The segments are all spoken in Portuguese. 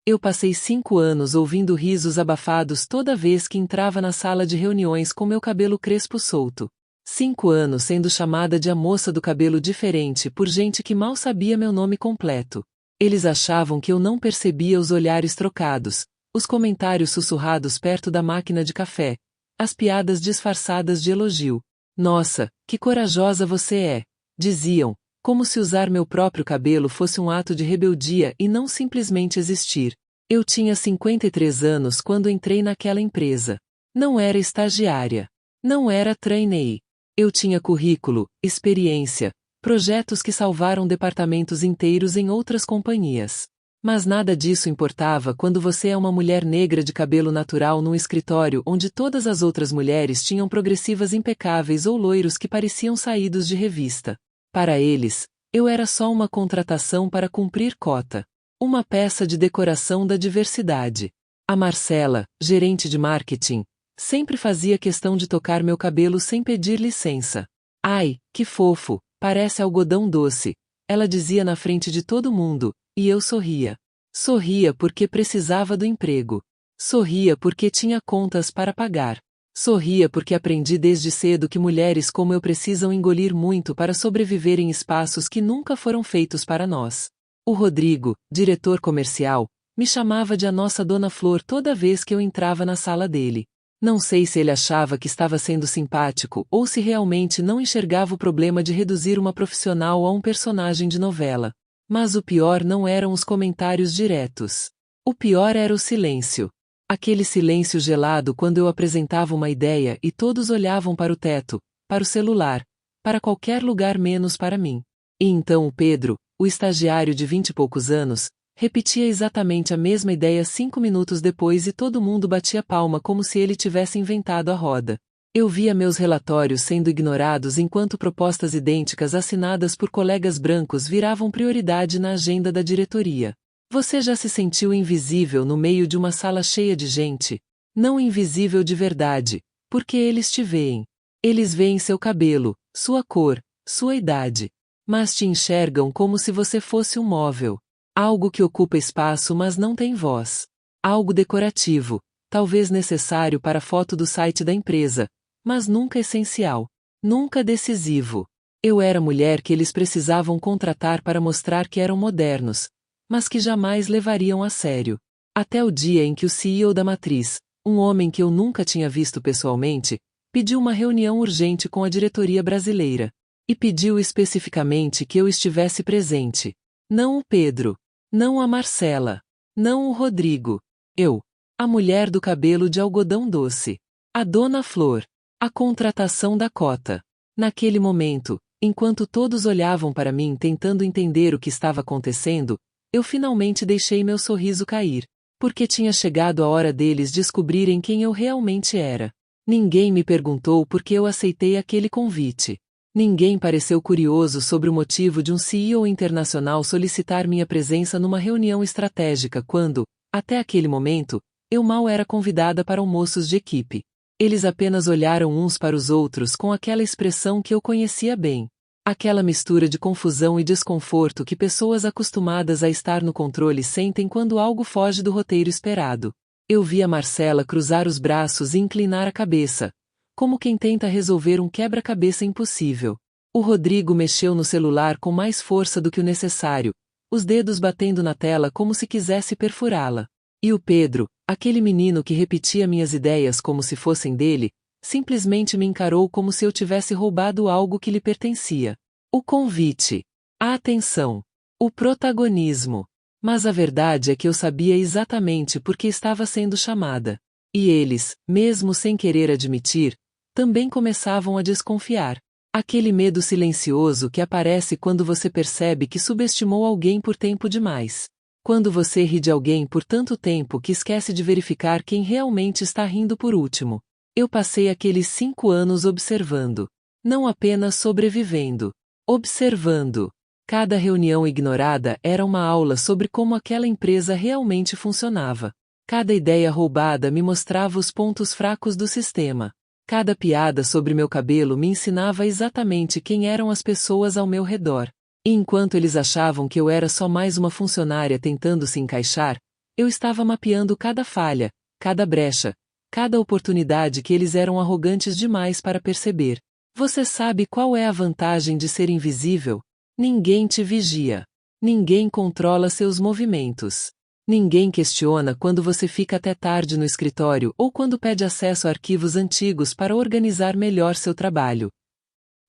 Eu passei 5 anos ouvindo risos abafados toda vez que entrava na sala de reuniões com meu cabelo crespo solto. 5 anos sendo chamada de a moça do cabelo diferente por gente que mal sabia meu nome completo. Eles achavam que eu não percebia os olhares trocados, os comentários sussurrados perto da máquina de café, as piadas disfarçadas de elogio. Nossa, que corajosa você é, diziam, como se usar meu próprio cabelo fosse um ato de rebeldia e não simplesmente existir. Eu tinha 53 anos quando entrei naquela empresa. Não era estagiária. Não era trainee. Eu tinha currículo, experiência, projetos que salvaram departamentos inteiros em outras companhias. Mas nada disso importava quando você é uma mulher negra de cabelo natural num escritório onde todas as outras mulheres tinham progressivas impecáveis ou loiros que pareciam saídos de revista. Para eles, eu era só uma contratação para cumprir cota. Uma peça de decoração da diversidade. A Marcela, gerente de marketing, sempre fazia questão de tocar meu cabelo sem pedir licença. Ai, que fofo, parece algodão doce, ela dizia na frente de todo mundo, e eu sorria. Sorria porque precisava do emprego. Sorria porque tinha contas para pagar. Sorria porque aprendi desde cedo que mulheres como eu precisam engolir muito para sobreviver em espaços que nunca foram feitos para nós. O Rodrigo, diretor comercial, me chamava de a nossa Dona Flor toda vez que eu entrava na sala dele. Não sei se ele achava que estava sendo simpático ou se realmente não enxergava o problema de reduzir uma profissional a um personagem de novela. Mas o pior não eram os comentários diretos. O pior era o silêncio. Aquele silêncio gelado quando eu apresentava uma ideia e todos olhavam para o teto, para o celular, para qualquer lugar menos para mim. E então o Pedro, o estagiário de 20 e poucos anos, repetia exatamente a mesma ideia 5 minutos depois e todo mundo batia palma como se ele tivesse inventado a roda. Eu via meus relatórios sendo ignorados enquanto propostas idênticas assinadas por colegas brancos viravam prioridade na agenda da diretoria. Você já se sentiu invisível no meio de uma sala cheia de gente? Não invisível de verdade, porque eles te veem. Eles veem seu cabelo, sua cor, sua idade. Mas te enxergam como se você fosse um móvel. Algo que ocupa espaço mas não tem voz. Algo decorativo, talvez necessário para a foto do site da empresa, mas nunca essencial. Nunca decisivo. Eu era a mulher que eles precisavam contratar para mostrar que eram modernos, mas que jamais levariam a sério. Até o dia em que o CEO da matriz, um homem que eu nunca tinha visto pessoalmente, pediu uma reunião urgente com a diretoria brasileira. E pediu especificamente que eu estivesse presente. Não o Pedro. Não a Marcela. Não o Rodrigo. Eu. A mulher do cabelo de algodão doce. A Dona Flor. A contratação da cota. Naquele momento, enquanto todos olhavam para mim tentando entender o que estava acontecendo, eu finalmente deixei meu sorriso cair. Porque tinha chegado a hora deles descobrirem quem eu realmente era. Ninguém me perguntou por que eu aceitei aquele convite. Ninguém pareceu curioso sobre o motivo de um CEO internacional solicitar minha presença numa reunião estratégica quando, até aquele momento, eu mal era convidada para almoços de equipe. Eles apenas olharam uns para os outros com aquela expressão que eu conhecia bem. Aquela mistura de confusão e desconforto que pessoas acostumadas a estar no controle sentem quando algo foge do roteiro esperado. Eu vi a Marcela cruzar os braços e inclinar a cabeça, como quem tenta resolver um quebra-cabeça impossível. O Rodrigo mexeu no celular com mais força do que o necessário, os dedos batendo na tela como se quisesse perfurá-la. E o Pedro, aquele menino que repetia minhas ideias como se fossem dele, simplesmente me encarou como se eu tivesse roubado algo que lhe pertencia. O convite. A atenção. O protagonismo. Mas a verdade é que eu sabia exatamente por que estava sendo chamada. E eles, mesmo sem querer admitir, também começavam a desconfiar. Aquele medo silencioso que aparece quando você percebe que subestimou alguém por tempo demais. Quando você ri de alguém por tanto tempo que esquece de verificar quem realmente está rindo por último. Eu passei aqueles 5 anos observando. Não apenas sobrevivendo. Observando. Cada reunião ignorada era uma aula sobre como aquela empresa realmente funcionava. Cada ideia roubada me mostrava os pontos fracos do sistema. Cada piada sobre meu cabelo me ensinava exatamente quem eram as pessoas ao meu redor. E enquanto eles achavam que eu era só mais uma funcionária tentando se encaixar, Eu estava mapeando cada falha, cada brecha, cada oportunidade que eles eram arrogantes demais para perceber. Você sabe qual é a vantagem de ser invisível? Ninguém te vigia. Ninguém controla seus movimentos. Ninguém questiona quando você fica até tarde no escritório ou quando pede acesso a arquivos antigos para organizar melhor seu trabalho.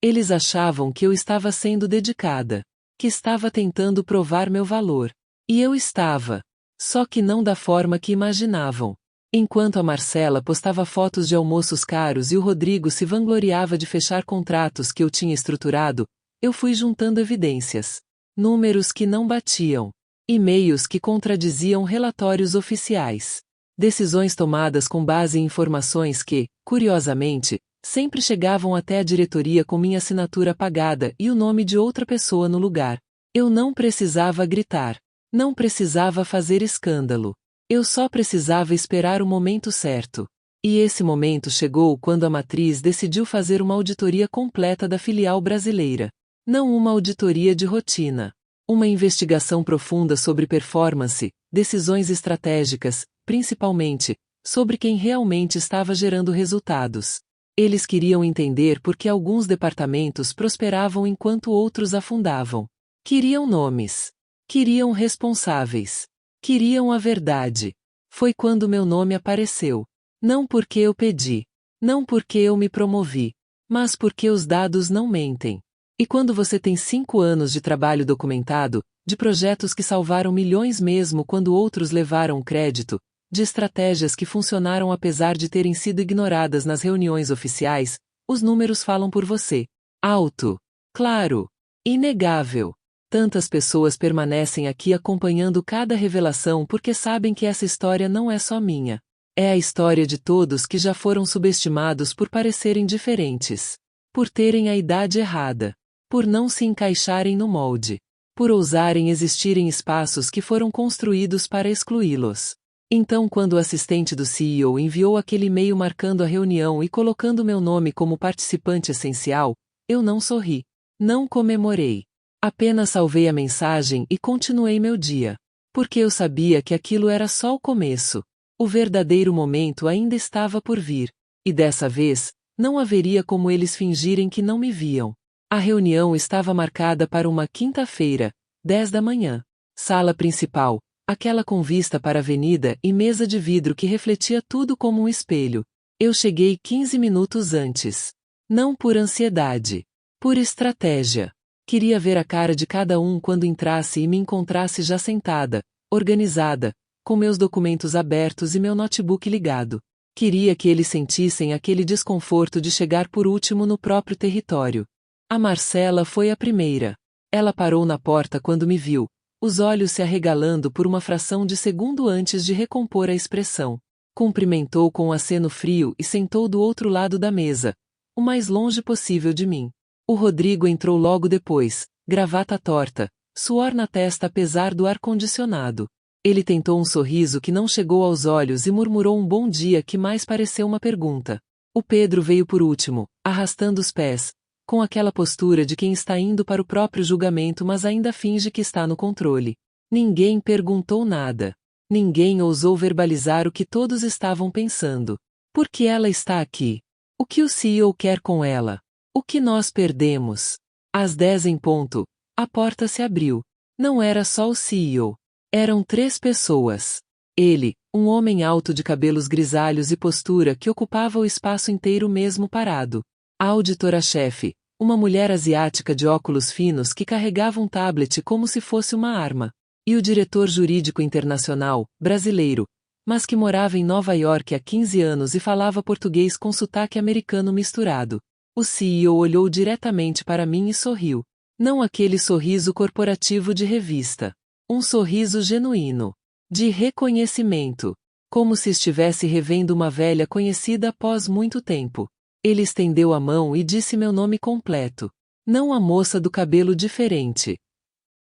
Eles achavam que eu estava sendo dedicada, que estava tentando provar meu valor. E eu estava. Só que não da forma que imaginavam. Enquanto a Marcela postava fotos de almoços caros e o Rodrigo se vangloriava de fechar contratos que eu tinha estruturado, eu fui juntando evidências. Números que não batiam. E-mails que contradiziam relatórios oficiais. Decisões tomadas com base em informações que, curiosamente, sempre chegavam até a diretoria com minha assinatura apagada e o nome de outra pessoa no lugar. Eu não precisava gritar. Não precisava fazer escândalo. Eu só precisava esperar o momento certo. E esse momento chegou quando a matriz decidiu fazer uma auditoria completa da filial brasileira. Não uma auditoria de rotina. Uma investigação profunda sobre performance, decisões estratégicas, principalmente, sobre quem realmente estava gerando resultados. Eles queriam entender por que alguns departamentos prosperavam enquanto outros afundavam. Queriam nomes. Queriam responsáveis. Queriam a verdade. Foi quando meu nome apareceu. Não porque eu pedi. Não porque eu me promovi. Mas porque os dados não mentem. E quando você tem 5 anos de trabalho documentado, de projetos que salvaram milhões mesmo quando outros levaram crédito, de estratégias que funcionaram apesar de terem sido ignoradas nas reuniões oficiais, os números falam por você. Alto. Claro. Inegável. Tantas pessoas permanecem aqui acompanhando cada revelação porque sabem que essa história não é só minha. É a história de todos que já foram subestimados por parecerem diferentes. Por terem a idade errada. Por não se encaixarem no molde. Por ousarem existir em espaços que foram construídos para excluí-los. Então, quando o assistente do CEO enviou aquele e-mail marcando a reunião e colocando meu nome como participante essencial, eu não sorri. Não comemorei. Apenas salvei a mensagem e continuei meu dia. Porque eu sabia que aquilo era só o começo. O verdadeiro momento ainda estava por vir. E dessa vez, não haveria como eles fingirem que não me viam. A reunião estava marcada para uma quinta-feira, 10 da manhã. Sala principal, aquela com vista para a avenida e mesa de vidro que refletia tudo como um espelho. Eu cheguei 15 minutos antes. Não por ansiedade. Por estratégia. Queria ver a cara de cada um quando entrasse e me encontrasse já sentada, organizada, com meus documentos abertos e meu notebook ligado. Queria que eles sentissem aquele desconforto de chegar por último no próprio território. A Marcela foi a primeira. Ela parou na porta quando me viu, os olhos se arregalando por uma fração de segundo antes de recompor a expressão. Cumprimentou com um aceno frio e sentou do outro lado da mesa, o mais longe possível de mim. O Rodrigo entrou logo depois, gravata torta, suor na testa apesar do ar-condicionado. Ele tentou um sorriso que não chegou aos olhos e murmurou um bom dia que mais pareceu uma pergunta. O Pedro veio por último, arrastando os pés, com aquela postura de quem está indo para o próprio julgamento mas ainda finge que está no controle. Ninguém perguntou nada. Ninguém ousou verbalizar o que todos estavam pensando. Por que ela está aqui? O que o CEO quer com ela? O que nós perdemos? Às 10 em ponto, a porta se abriu. Não era só o CEO. Eram 3 pessoas. Ele, um homem alto de cabelos grisalhos e postura que ocupava o espaço inteiro mesmo parado. A auditora-chefe, uma mulher asiática de óculos finos que carregava um tablet como se fosse uma arma. E o diretor jurídico internacional, brasileiro, mas que morava em Nova York há 15 anos e falava português com sotaque americano misturado. O CEO olhou diretamente para mim e sorriu. Não aquele sorriso corporativo de revista. Um sorriso genuíno. De reconhecimento. Como se estivesse revendo uma velha conhecida após muito tempo. Ele estendeu a mão e disse meu nome completo. Não a moça do cabelo diferente.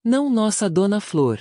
Não nossa Dona Flor.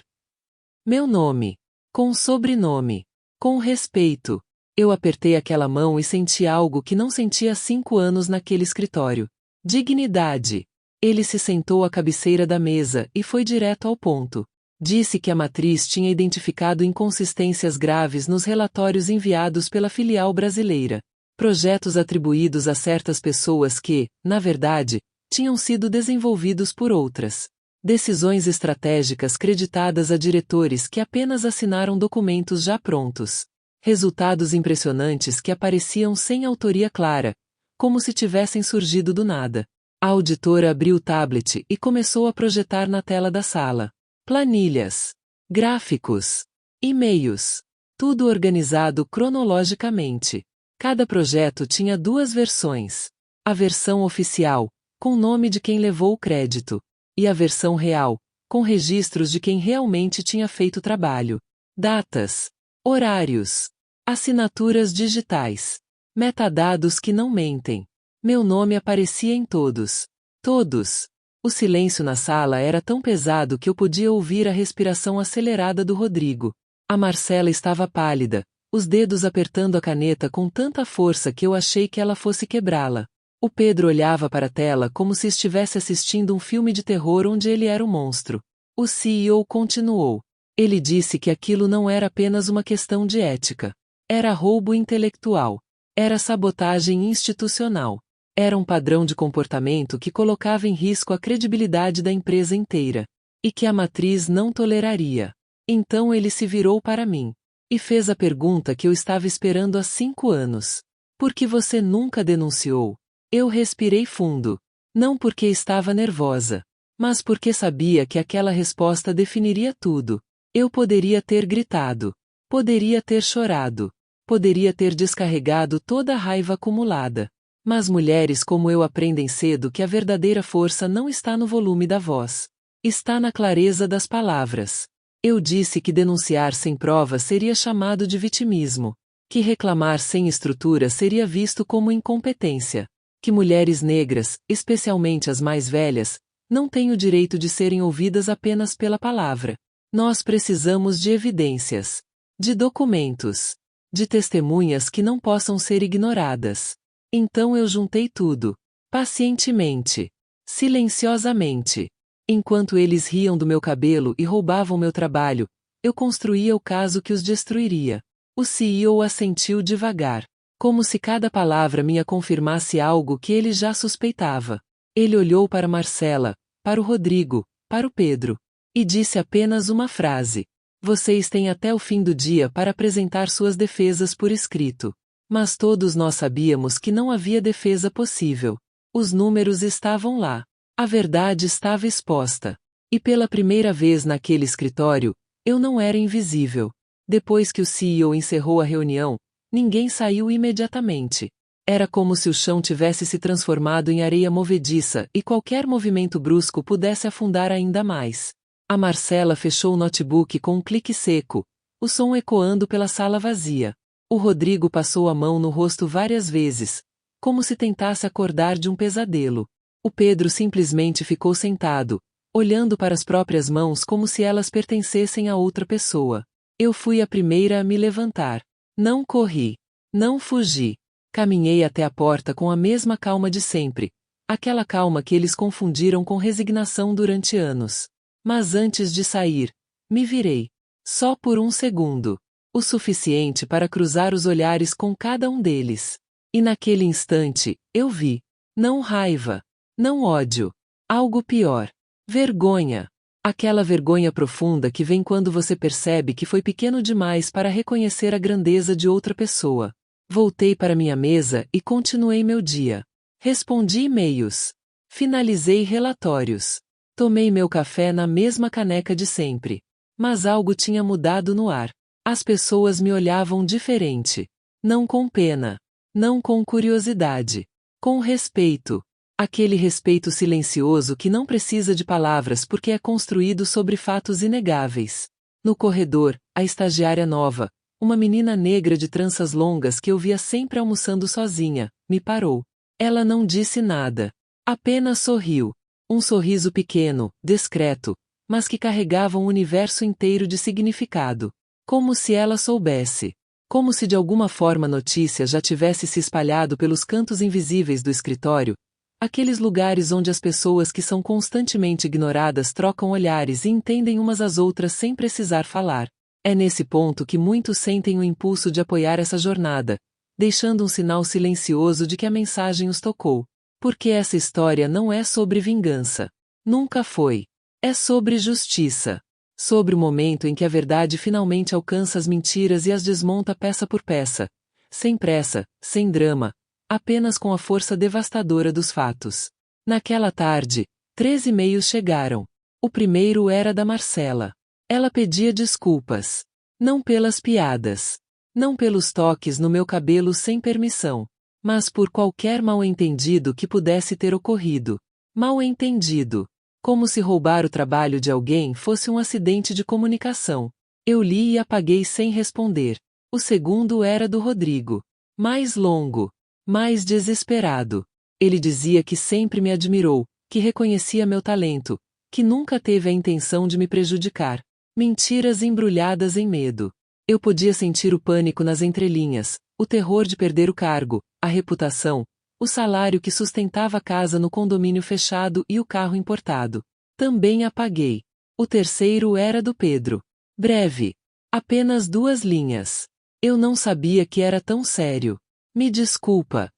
Meu nome. Com sobrenome. Com respeito. Eu apertei aquela mão e senti algo que não sentia há 5 anos naquele escritório. Dignidade. Ele se sentou à cabeceira da mesa e foi direto ao ponto. Disse que a matriz tinha identificado inconsistências graves nos relatórios enviados pela filial brasileira. Projetos atribuídos a certas pessoas que, na verdade, tinham sido desenvolvidos por outras. Decisões estratégicas creditadas a diretores que apenas assinaram documentos já prontos. Resultados impressionantes que apareciam sem autoria clara, como se tivessem surgido do nada. A auditora abriu o tablet e começou a projetar na tela da sala. Planilhas, gráficos, e-mails, tudo organizado cronologicamente. Cada projeto tinha 2 versões. A versão oficial, com o nome de quem levou o crédito, e a versão real, com registros de quem realmente tinha feito o trabalho. Datas, horários, assinaturas digitais, metadados que não mentem. Meu nome aparecia em todos. Todos. O silêncio na sala era tão pesado que eu podia ouvir a respiração acelerada do Rodrigo. A Marcela estava pálida, os dedos apertando a caneta com tanta força que eu achei que ela fosse quebrá-la. O Pedro olhava para a tela como se estivesse assistindo um filme de terror onde ele era o monstro. O CEO continuou. Ele disse que aquilo não era apenas uma questão de ética. Era roubo intelectual. Era sabotagem institucional. Era um padrão de comportamento que colocava em risco a credibilidade da empresa inteira. E que a matriz não toleraria. Então ele se virou para mim. E fez a pergunta que eu estava esperando há 5 anos. Por que você nunca denunciou? Eu respirei fundo. Não porque estava nervosa. Mas porque sabia que aquela resposta definiria tudo. Eu poderia ter gritado. Poderia ter chorado. Poderia ter descarregado toda a raiva acumulada. Mas mulheres como eu aprendem cedo que a verdadeira força não está no volume da voz. Está na clareza das palavras. Eu disse que denunciar sem prova seria chamado de vitimismo. Que reclamar sem estrutura seria visto como incompetência. Que mulheres negras, especialmente as mais velhas, não têm o direito de serem ouvidas apenas pela palavra. Nós precisamos de evidências. De documentos. De testemunhas que não possam ser ignoradas. Então eu juntei tudo. Pacientemente. Silenciosamente. Enquanto eles riam do meu cabelo e roubavam meu trabalho, eu construía o caso que os destruiria. O CEO assentiu devagar. Como se cada palavra minha confirmasse algo que ele já suspeitava. Ele olhou para Marcela, para o Rodrigo, para o Pedro. E disse apenas uma frase. Vocês têm até o fim do dia para apresentar suas defesas por escrito. Mas todos nós sabíamos que não havia defesa possível. Os números estavam lá. A verdade estava exposta. E pela primeira vez naquele escritório, eu não era invisível. Depois que o CEO encerrou a reunião, ninguém saiu imediatamente. Era como se o chão tivesse se transformado em areia movediça e qualquer movimento brusco pudesse afundar ainda mais. A Marcela fechou o notebook com um clique seco, o som ecoando pela sala vazia. O Rodrigo passou a mão no rosto várias vezes, como se tentasse acordar de um pesadelo. O Pedro simplesmente ficou sentado, olhando para as próprias mãos como se elas pertencessem a outra pessoa. Eu fui a primeira a me levantar. Não corri. Não fugi. Caminhei até a porta com a mesma calma de sempre, aquela calma que eles confundiram com resignação durante anos. Mas antes de sair, me virei. Só por um segundo. O suficiente para cruzar os olhares com cada um deles. E naquele instante, eu vi. Não raiva. Não ódio. Algo pior. Vergonha. Aquela vergonha profunda que vem quando você percebe que foi pequeno demais para reconhecer a grandeza de outra pessoa. Voltei para minha mesa e continuei meu dia. Respondi e-mails. Finalizei relatórios. Tomei meu café na mesma caneca de sempre. Mas algo tinha mudado no ar. As pessoas me olhavam diferente. Não com pena. Não com curiosidade. Com respeito. Aquele respeito silencioso que não precisa de palavras porque é construído sobre fatos inegáveis. No corredor, a estagiária nova, uma menina negra de tranças longas que eu via sempre almoçando sozinha, me parou. Ela não disse nada. Apenas sorriu. Um sorriso pequeno, discreto, mas que carregava um universo inteiro de significado. Como se ela soubesse. Como se de alguma forma a notícia já tivesse se espalhado pelos cantos invisíveis do escritório. Aqueles lugares onde as pessoas que são constantemente ignoradas trocam olhares e entendem umas às outras sem precisar falar. É nesse ponto que muitos sentem o impulso de apoiar essa jornada, deixando um sinal silencioso de que a mensagem os tocou. Porque essa história não é sobre vingança. Nunca foi. É sobre justiça. Sobre o momento em que a verdade finalmente alcança as mentiras e as desmonta peça por peça. Sem pressa, sem drama, apenas com a força devastadora dos fatos. Naquela tarde, 3 e-mails chegaram. O primeiro era da Marcela. Ela pedia desculpas. Não pelas piadas. Não pelos toques no meu cabelo sem permissão. Mas por qualquer mal-entendido que pudesse ter ocorrido. Mal-entendido. Como se roubar o trabalho de alguém fosse um acidente de comunicação. Eu li e apaguei sem responder. O segundo era do Rodrigo. Mais longo. Mais desesperado. Ele dizia que sempre me admirou, que reconhecia meu talento, que nunca teve a intenção de me prejudicar. Mentiras embrulhadas em medo. Eu podia sentir o pânico nas entrelinhas, o terror de perder o cargo, a reputação, o salário que sustentava a casa no condomínio fechado e o carro importado. Também apaguei. O terceiro era do Pedro. Breve. Apenas 2 linhas. Eu não sabia que era tão sério. Me desculpa.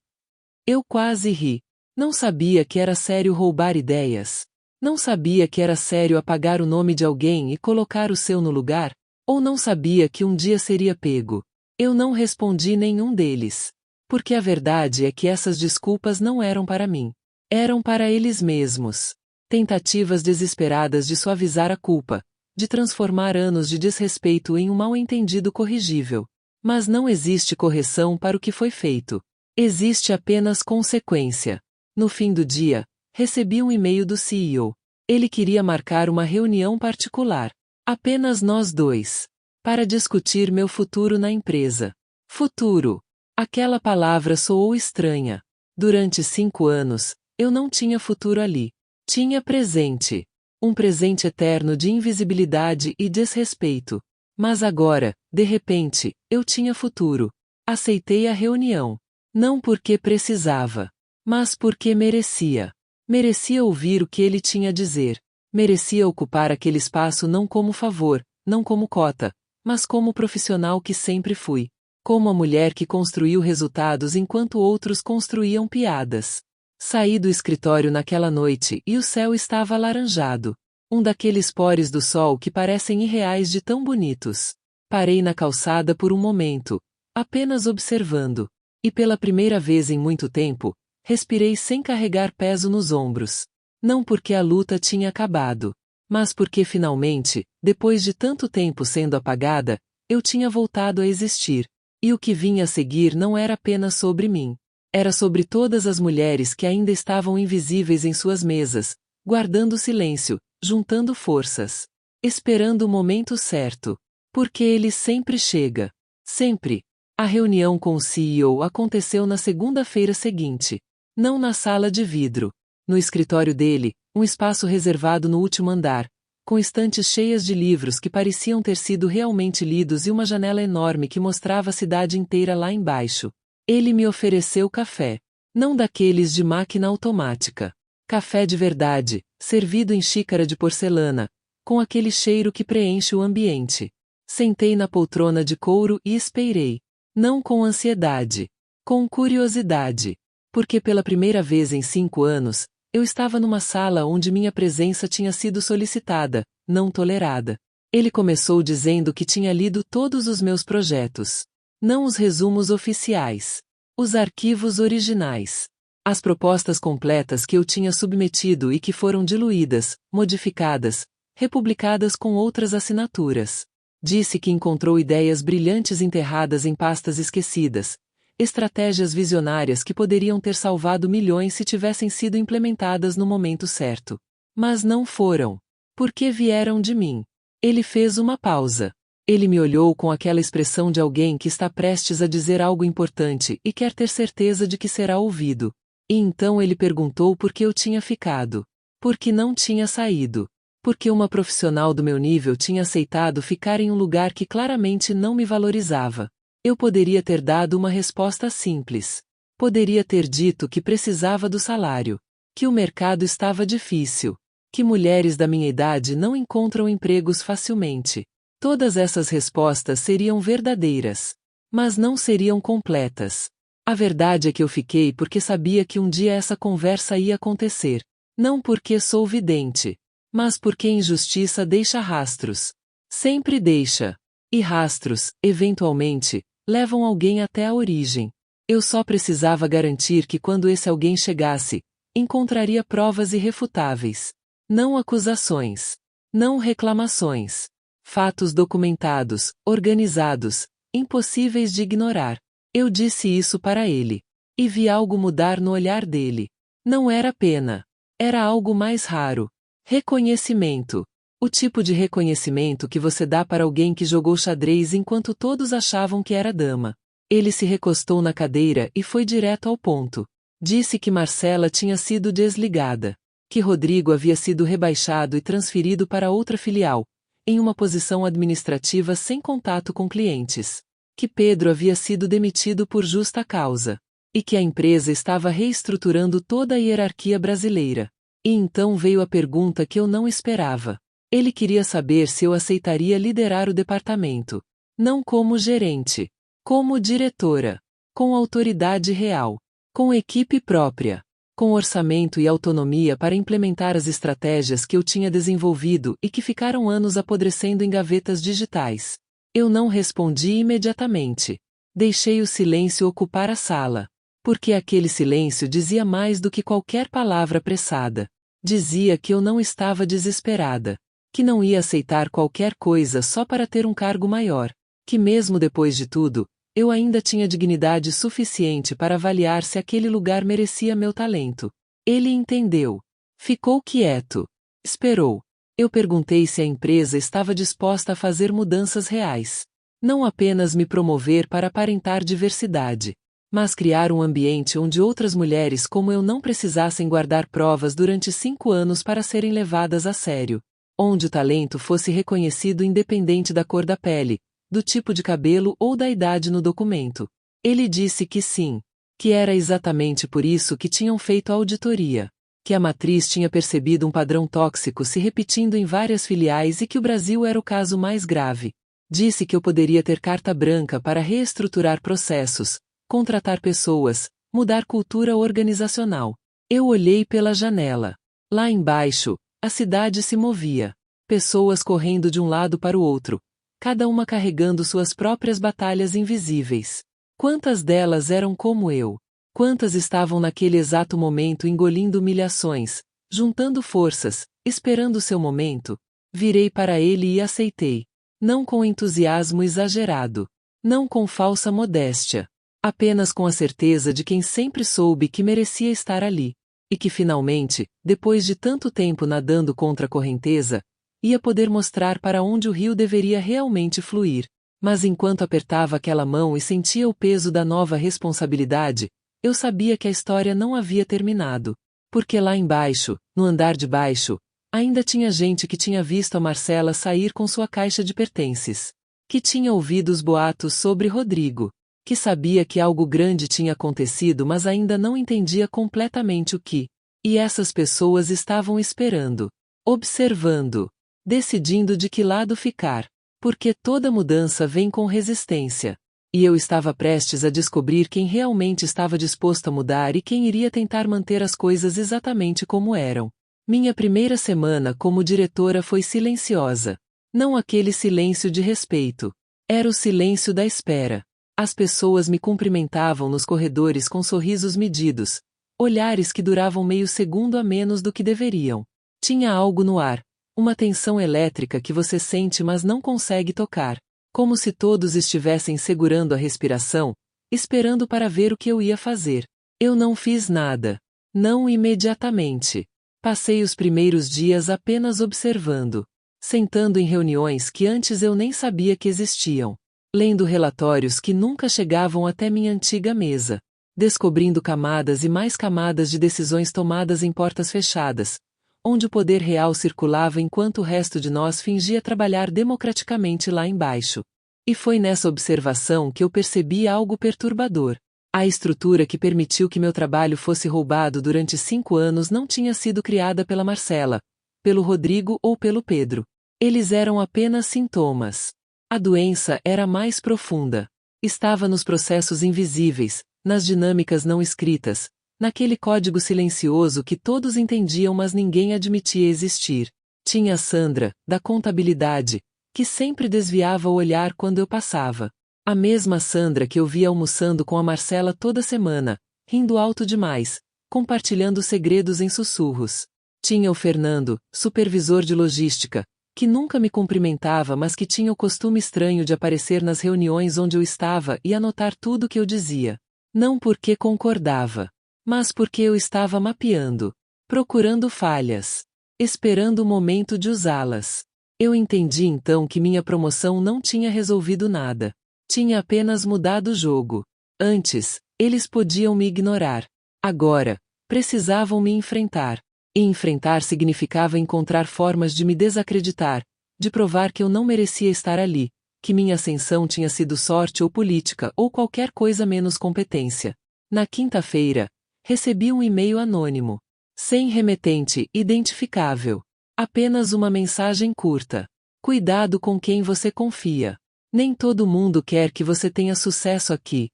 Eu quase ri. Não sabia que era sério roubar ideias. Não sabia que era sério apagar o nome de alguém e colocar o seu no lugar? Ou não sabia que um dia seria pego? Eu não respondi nenhum deles. Porque a verdade é que essas desculpas não eram para mim. Eram para eles mesmos. Tentativas desesperadas de suavizar a culpa, de transformar anos de desrespeito em um mal-entendido corrigível. Mas não existe correção para o que foi feito. Existe apenas consequência. No fim do dia, recebi um e-mail do CEO. Ele queria marcar uma reunião particular. Apenas nós dois. Para discutir meu futuro na empresa. Futuro. Aquela palavra soou estranha. Durante 5 anos, eu não tinha futuro ali. Tinha presente. Um presente eterno de invisibilidade e desrespeito. Mas agora, de repente, eu tinha futuro. Aceitei a reunião. Não porque precisava, mas porque merecia. Merecia ouvir o que ele tinha a dizer. Merecia ocupar aquele espaço não como favor, não como cota, mas como profissional que sempre fui. Como a mulher que construiu resultados enquanto outros construíam piadas. Saí do escritório naquela noite e o céu estava alaranjado. Um daqueles pores do sol que parecem irreais de tão bonitos. Parei na calçada por um momento, apenas observando. E pela primeira vez em muito tempo, respirei sem carregar peso nos ombros. Não porque a luta tinha acabado, mas porque finalmente, depois de tanto tempo sendo apagada, eu tinha voltado a existir. E o que vinha a seguir não era apenas sobre mim. Era sobre todas as mulheres que ainda estavam invisíveis em suas mesas, guardando silêncio, juntando forças, esperando o momento certo. Porque ele sempre chega. Sempre. A reunião com o CEO aconteceu na segunda-feira seguinte. Não na sala de vidro. No escritório dele, um espaço reservado no último andar, com estantes cheias de livros que pareciam ter sido realmente lidos e uma janela enorme que mostrava a cidade inteira lá embaixo. Ele me ofereceu café. Não daqueles de máquina automática. Café de verdade, servido em xícara de porcelana, com aquele cheiro que preenche o ambiente. Sentei na poltrona de couro e esperei. Não com ansiedade. Com curiosidade. Porque pela primeira vez em 5 anos, eu estava numa sala onde minha presença tinha sido solicitada, não tolerada. Ele começou dizendo que tinha lido todos os meus projetos. Não os resumos oficiais. Os arquivos originais. As propostas completas que eu tinha submetido e que foram diluídas, modificadas, republicadas com outras assinaturas. Disse que encontrou ideias brilhantes enterradas em pastas esquecidas, estratégias visionárias que poderiam ter salvado milhões se tivessem sido implementadas no momento certo. Mas não foram. Porque vieram de mim. Ele fez uma pausa. Ele me olhou com aquela expressão de alguém que está prestes a dizer algo importante e quer ter certeza de que será ouvido. E então ele perguntou por que eu tinha ficado. Por que não tinha saído. Porque uma profissional do meu nível tinha aceitado ficar em um lugar que claramente não me valorizava. Eu poderia ter dado uma resposta simples. Poderia ter dito que precisava do salário. que o mercado estava difícil, que mulheres da minha idade não encontram empregos facilmente. Todas essas respostas seriam verdadeiras, mas não seriam completas. A verdade é que eu fiquei porque sabia que um dia essa conversa ia acontecer. Não porque sou vidente, mas porque injustiça deixa rastros. Sempre deixa. E rastros, eventualmente, levam alguém até a origem. Eu só precisava garantir que quando esse alguém chegasse, encontraria provas irrefutáveis. Não acusações. Não reclamações. Fatos documentados, organizados, impossíveis de ignorar. Eu disse isso para ele. E vi algo mudar no olhar dele. Não era pena. Era algo mais raro. Reconhecimento. O tipo de reconhecimento que você dá para alguém que jogou xadrez enquanto todos achavam que era dama. Ele se recostou na cadeira e foi direto ao ponto. Disse que Marcela tinha sido desligada. Que Rodrigo havia sido rebaixado e transferido para outra filial, em uma posição administrativa sem contato com clientes. Que Pedro havia sido demitido por justa causa. E que a empresa estava reestruturando toda a hierarquia brasileira. E então veio a pergunta que eu não esperava. Ele queria saber se eu aceitaria liderar o departamento. Não como gerente. Como diretora. Com autoridade real. Com equipe própria. Com orçamento e autonomia para implementar as estratégias que eu tinha desenvolvido e que ficaram anos apodrecendo em gavetas digitais. Eu não respondi imediatamente. Deixei o silêncio ocupar a sala. Porque aquele silêncio dizia mais do que qualquer palavra apressada. Dizia que eu não estava desesperada. Que não ia aceitar qualquer coisa só para ter um cargo maior. Que mesmo depois de tudo, eu ainda tinha dignidade suficiente para avaliar se aquele lugar merecia meu talento. Ele entendeu. Ficou quieto. Esperou. Eu perguntei se a empresa estava disposta a fazer mudanças reais. Não apenas me promover para aparentar diversidade, mas criar um ambiente onde outras mulheres como eu não precisassem guardar provas durante 5 anos para serem levadas a sério. Onde o talento fosse reconhecido independente da cor da pele, do tipo de cabelo ou da idade no documento. Ele disse que sim, que era exatamente por isso que tinham feito a auditoria, que a matriz tinha percebido um padrão tóxico se repetindo em várias filiais e que o Brasil era o caso mais grave. Disse que eu poderia ter carta branca para reestruturar processos, contratar pessoas, mudar cultura organizacional. Eu olhei pela janela. Lá embaixo, a cidade se movia. Pessoas correndo de um lado para o outro, cada uma carregando suas próprias batalhas invisíveis. Quantas delas eram como eu? Quantas estavam naquele exato momento engolindo humilhações, juntando forças, esperando seu momento? Virei para ele e aceitei. Não com entusiasmo exagerado. Não com falsa modéstia. Apenas com a certeza de quem sempre soube que merecia estar ali. E que finalmente, depois de tanto tempo nadando contra a correnteza, ia poder mostrar para onde o rio deveria realmente fluir. Mas enquanto apertava aquela mão e sentia o peso da nova responsabilidade, eu sabia que a história não havia terminado. Porque lá embaixo, no andar de baixo, ainda tinha gente que tinha visto a Marcela sair com sua caixa de pertences. Que tinha ouvido os boatos sobre Rodrigo. Que sabia que algo grande tinha acontecido mas ainda não entendia completamente o que. E essas pessoas estavam esperando. Observando. Decidindo de que lado ficar. Porque toda mudança vem com resistência. E eu estava prestes a descobrir quem realmente estava disposto a mudar e quem iria tentar manter as coisas exatamente como eram. Minha primeira semana como diretora foi silenciosa. Não aquele silêncio de respeito. Era o silêncio da espera. As pessoas me cumprimentavam nos corredores com sorrisos medidos, olhares que duravam meio segundo a menos do que deveriam. Tinha algo no ar. Uma tensão elétrica que você sente mas não consegue tocar. Como se todos estivessem segurando a respiração, esperando para ver o que eu ia fazer. Eu não fiz nada. Não imediatamente. Passei os primeiros dias apenas observando. Sentando em reuniões que antes eu nem sabia que existiam. Lendo relatórios que nunca chegavam até minha antiga mesa. Descobrindo camadas e mais camadas de decisões tomadas em portas fechadas, onde o poder real circulava enquanto o resto de nós fingia trabalhar democraticamente lá embaixo. E foi nessa observação que eu percebi algo perturbador. A estrutura que permitiu que meu trabalho fosse roubado durante 5 anos não tinha sido criada pela Marcela, pelo Rodrigo ou pelo Pedro. Eles eram apenas sintomas. A doença era mais profunda. Estava nos processos invisíveis, nas dinâmicas não escritas, naquele código silencioso que todos entendiam mas ninguém admitia existir. Tinha Sandra, da contabilidade, que sempre desviava o olhar quando eu passava. A mesma Sandra que eu via almoçando com a Marcela toda semana, rindo alto demais, compartilhando segredos em sussurros. Tinha o Fernando, supervisor de logística, que nunca me cumprimentava mas que tinha o costume estranho de aparecer nas reuniões onde eu estava e anotar tudo que eu dizia. Não porque concordava, mas porque eu estava mapeando, procurando falhas, esperando o momento de usá-las. Eu entendi então que minha promoção não tinha resolvido nada. Tinha apenas mudado o jogo. Antes, eles podiam me ignorar. Agora, precisavam me enfrentar. E enfrentar significava encontrar formas de me desacreditar, de provar que eu não merecia estar ali, que minha ascensão tinha sido sorte ou política ou qualquer coisa menos competência. Na quinta-feira, recebi um e-mail anônimo. Sem remetente identificável. Apenas uma mensagem curta. Cuidado com quem você confia. Nem todo mundo quer que você tenha sucesso aqui.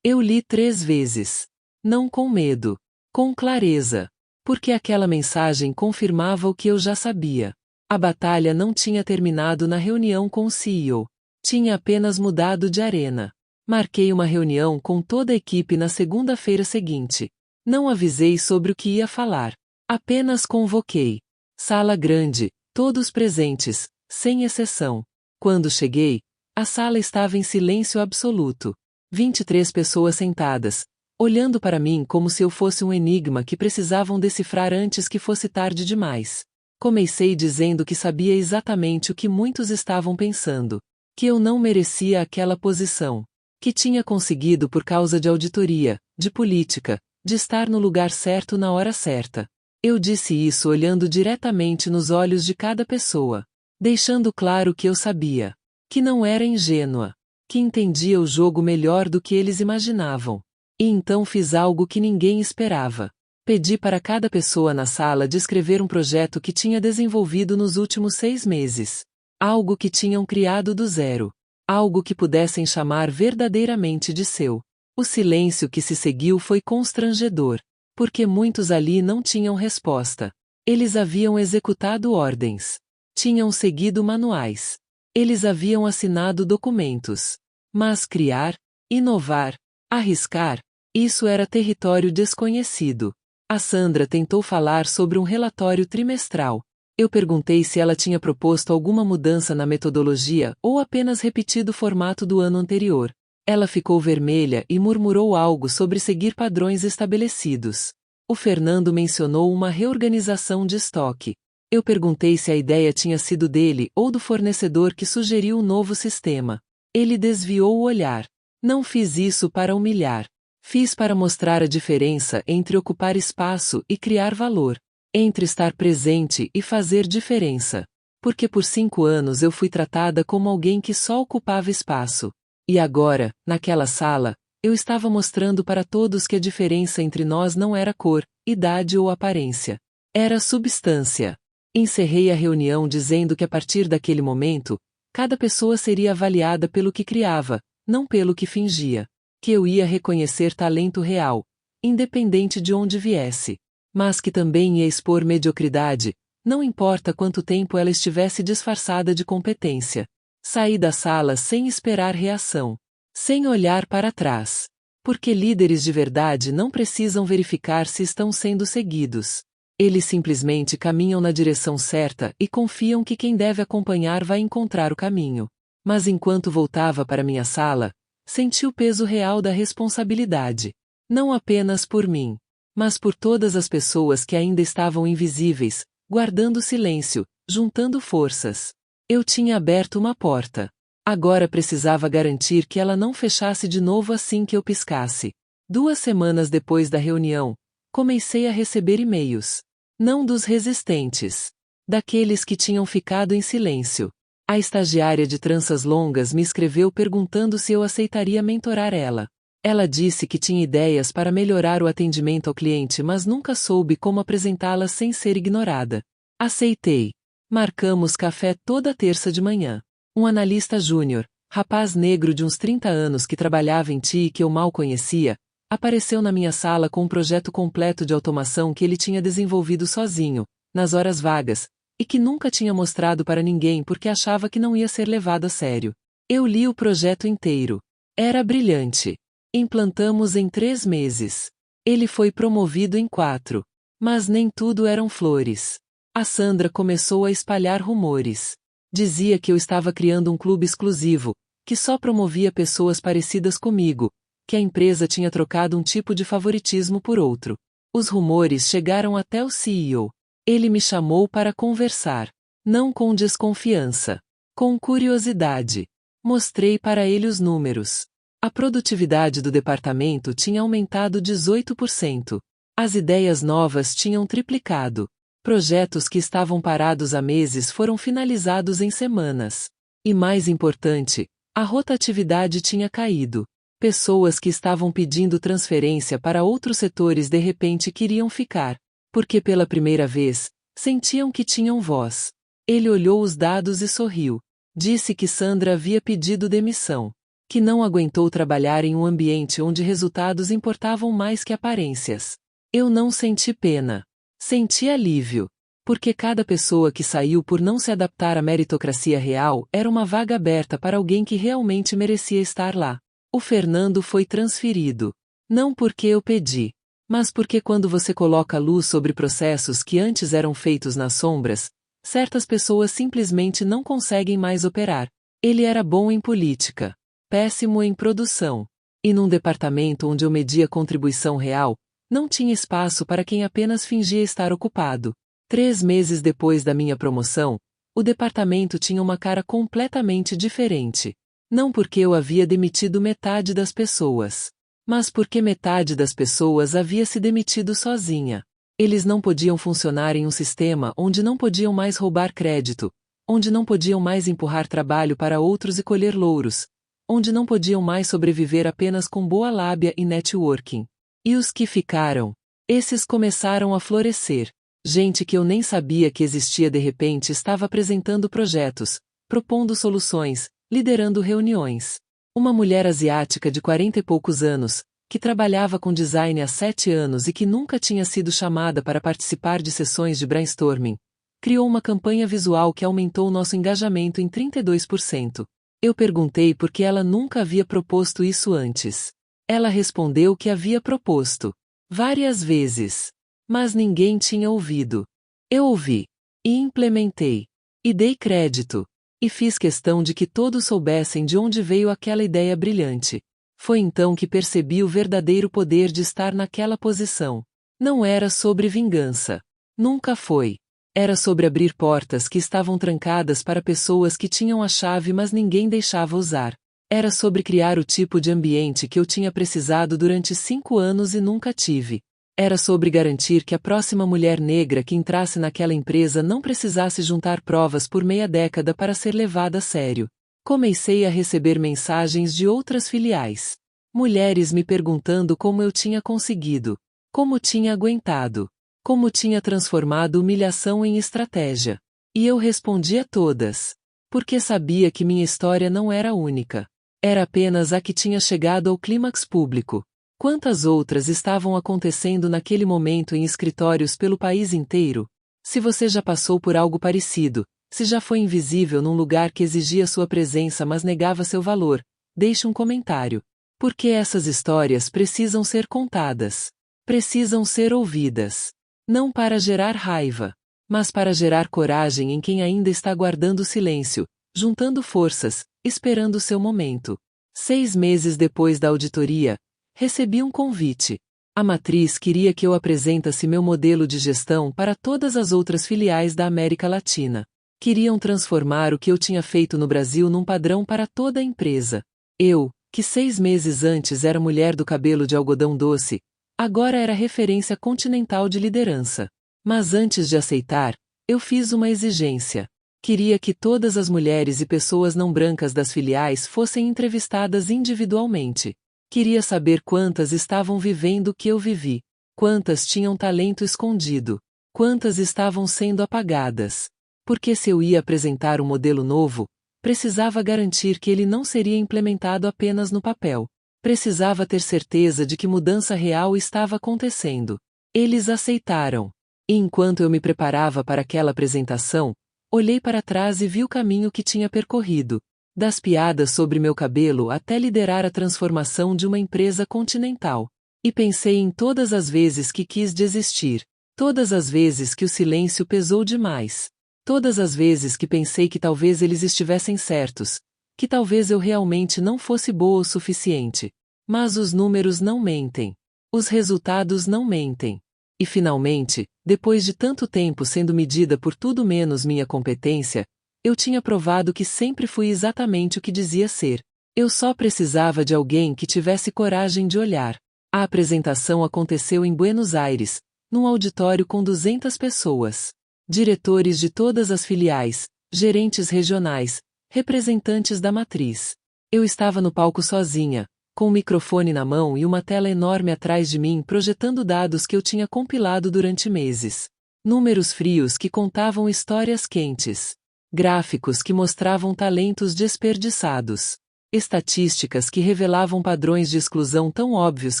Eu li 3 vezes. Não com medo. Com clareza. Porque aquela mensagem confirmava o que eu já sabia. A batalha não tinha terminado na reunião com o CEO. Tinha apenas mudado de arena. Marquei uma reunião com toda a equipe na segunda-feira seguinte. Não avisei sobre o que ia falar. Apenas convoquei. Sala grande, todos presentes, sem exceção. Quando cheguei, a sala estava em silêncio absoluto. 23 pessoas sentadas, olhando para mim como se eu fosse um enigma que precisavam decifrar antes que fosse tarde demais. Comecei dizendo que sabia exatamente o que muitos estavam pensando, que eu não merecia aquela posição, que tinha conseguido por causa de auditoria, de política, de estar no lugar certo na hora certa. Eu disse isso olhando diretamente nos olhos de cada pessoa, deixando claro que eu sabia, que não era ingênua, que entendia o jogo melhor do que eles imaginavam. E então fiz algo que ninguém esperava. Pedi para cada pessoa na sala descrever um projeto que tinha desenvolvido nos últimos 6 meses. Algo que tinham criado do zero. Algo que pudessem chamar verdadeiramente de seu. O silêncio que se seguiu foi constrangedor, porque muitos ali não tinham resposta. Eles haviam executado ordens. Tinham seguido manuais. Eles haviam assinado documentos. Mas criar, inovar, arriscar, isso era território desconhecido. A Sandra tentou falar sobre um relatório trimestral. Eu perguntei se ela tinha proposto alguma mudança na metodologia ou apenas repetido o formato do ano anterior. Ela ficou vermelha e murmurou algo sobre seguir padrões estabelecidos. O Fernando mencionou uma reorganização de estoque. Eu perguntei se a ideia tinha sido dele ou do fornecedor que sugeriu o novo sistema. Ele desviou o olhar. Não fiz isso para humilhar. Fiz para mostrar a diferença entre ocupar espaço e criar valor. Entre estar presente e fazer diferença. Porque por 5 anos eu fui tratada como alguém que só ocupava espaço. E agora, naquela sala, eu estava mostrando para todos que a diferença entre nós não era cor, idade ou aparência. Era substância. Encerrei a reunião dizendo que a partir daquele momento, cada pessoa seria avaliada pelo que criava, não pelo que fingia. Que eu ia reconhecer talento real, independente de onde viesse. Mas que também ia expor mediocridade, não importa quanto tempo ela estivesse disfarçada de competência. Saí da sala sem esperar reação. Sem olhar para trás. Porque líderes de verdade não precisam verificar se estão sendo seguidos. Eles simplesmente caminham na direção certa e confiam que quem deve acompanhar vai encontrar o caminho. Mas enquanto voltava para minha sala, senti o peso real da responsabilidade. Não apenas por mim, mas por todas as pessoas que ainda estavam invisíveis, guardando silêncio, juntando forças. Eu tinha aberto uma porta. Agora precisava garantir que ela não fechasse de novo assim que eu piscasse. 2 semanas depois da reunião, comecei a receber e-mails. Não dos resistentes. Daqueles que tinham ficado em silêncio. A estagiária de tranças longas me escreveu perguntando se eu aceitaria mentorar ela. Ela disse que tinha ideias para melhorar o atendimento ao cliente, mas nunca soube como apresentá-las sem ser ignorada. Aceitei. Marcamos café toda terça de manhã. Um analista júnior, rapaz negro de uns 30 anos que trabalhava em TI e que eu mal conhecia, apareceu na minha sala com um projeto completo de automação que ele tinha desenvolvido sozinho, nas horas vagas, e que nunca tinha mostrado para ninguém porque achava que não ia ser levado a sério. Eu li o projeto inteiro. Era brilhante. Implantamos em 3 meses. Ele foi promovido em 4. Mas nem tudo eram flores. A Sandra começou a espalhar rumores. Dizia que eu estava criando um clube exclusivo, que só promovia pessoas parecidas comigo, que a empresa tinha trocado um tipo de favoritismo por outro. Os rumores chegaram até o CEO. Ele me chamou para conversar. Não com desconfiança. Com curiosidade. Mostrei para ele os números. A produtividade do departamento tinha aumentado 18%. As ideias novas tinham triplicado. Projetos que estavam parados há meses foram finalizados em semanas. E mais importante, a rotatividade tinha caído. Pessoas que estavam pedindo transferência para outros setores de repente queriam ficar, porque pela primeira vez, sentiam que tinham voz. Ele olhou os dados e sorriu. Disse que Sandra havia pedido demissão. Que não aguentou trabalhar em um ambiente onde resultados importavam mais que aparências. Eu não senti pena. Senti alívio. Porque cada pessoa que saiu por não se adaptar à meritocracia real era uma vaga aberta para alguém que realmente merecia estar lá. O Fernando foi transferido. Não porque eu pedi, mas porque quando você coloca luz sobre processos que antes eram feitos nas sombras, certas pessoas simplesmente não conseguem mais operar. Ele era bom em política. Péssimo em produção. E num departamento onde eu media contribuição real, não tinha espaço para quem apenas fingia estar ocupado. 3 meses depois da minha promoção, o departamento tinha uma cara completamente diferente. Não porque eu havia demitido metade das pessoas, mas porque metade das pessoas havia se demitido sozinha. Eles não podiam funcionar em um sistema onde não podiam mais roubar crédito, onde não podiam mais empurrar trabalho para outros e colher louros, onde não podiam mais sobreviver apenas com boa lábia e networking. E os que ficaram? Esses começaram a florescer. Gente que eu nem sabia que existia de repente estava apresentando projetos, propondo soluções, liderando reuniões. Uma mulher asiática de 40 e poucos anos, que trabalhava com design há 7 anos e que nunca tinha sido chamada para participar de sessões de brainstorming, criou uma campanha visual que aumentou nosso engajamento em 32%. Eu perguntei por que ela nunca havia proposto isso antes. Ela respondeu que havia proposto várias vezes, mas ninguém tinha ouvido. Eu ouvi, e implementei, e dei crédito, e fiz questão de que todos soubessem de onde veio aquela ideia brilhante. Foi então que percebi o verdadeiro poder de estar naquela posição. Não era sobre vingança. Nunca foi. Era sobre abrir portas que estavam trancadas para pessoas que tinham a chave mas ninguém deixava usar. Era sobre criar o tipo de ambiente que eu tinha precisado durante 5 anos e nunca tive. Era sobre garantir que a próxima mulher negra que entrasse naquela empresa não precisasse juntar provas por meia década para ser levada a sério. Comecei a receber mensagens de outras filiais. Mulheres me perguntando como eu tinha conseguido, como tinha aguentado, como tinha transformado humilhação em estratégia. E eu respondi a todas. Porque sabia que minha história não era única. Era apenas a que tinha chegado ao clímax público. Quantas outras estavam acontecendo naquele momento em escritórios pelo país inteiro? Se você já passou por algo parecido, se já foi invisível num lugar que exigia sua presença mas negava seu valor, deixe um comentário. Porque essas histórias precisam ser contadas. Precisam ser ouvidas. Não para gerar raiva, mas para gerar coragem em quem ainda está guardando silêncio, juntando forças, esperando seu momento. 6 meses depois da auditoria, recebi um convite. A matriz queria que eu apresentasse meu modelo de gestão para todas as outras filiais da América Latina. Queriam transformar o que eu tinha feito no Brasil num padrão para toda a empresa. Eu, que 6 meses antes era mulher do cabelo de algodão doce, agora era referência continental de liderança. Mas antes de aceitar, eu fiz uma exigência. Queria que todas as mulheres e pessoas não brancas das filiais fossem entrevistadas individualmente. Queria saber quantas estavam vivendo o que eu vivi. Quantas tinham talento escondido. Quantas estavam sendo apagadas. Porque se eu ia apresentar um modelo novo, precisava garantir que ele não seria implementado apenas no papel. Precisava ter certeza de que mudança real estava acontecendo. Eles aceitaram. E enquanto eu me preparava para aquela apresentação, olhei para trás e vi o caminho que tinha percorrido. Das piadas sobre meu cabelo até liderar a transformação de uma empresa continental. E pensei em todas as vezes que quis desistir. Todas as vezes que o silêncio pesou demais. Todas as vezes que pensei que talvez eles estivessem certos. Que talvez eu realmente não fosse boa o suficiente. Mas os números não mentem. Os resultados não mentem. E finalmente, depois de tanto tempo sendo medida por tudo menos minha competência, eu tinha provado que sempre fui exatamente o que dizia ser. Eu só precisava de alguém que tivesse coragem de olhar. A apresentação aconteceu em Buenos Aires, num auditório com 200 pessoas. Diretores de todas as filiais, gerentes regionais, representantes da matriz. Eu estava no palco sozinha, com o microfone na mão e uma tela enorme atrás de mim projetando dados que eu tinha compilado durante meses. Números frios que contavam histórias quentes. Gráficos que mostravam talentos desperdiçados. Estatísticas que revelavam padrões de exclusão tão óbvios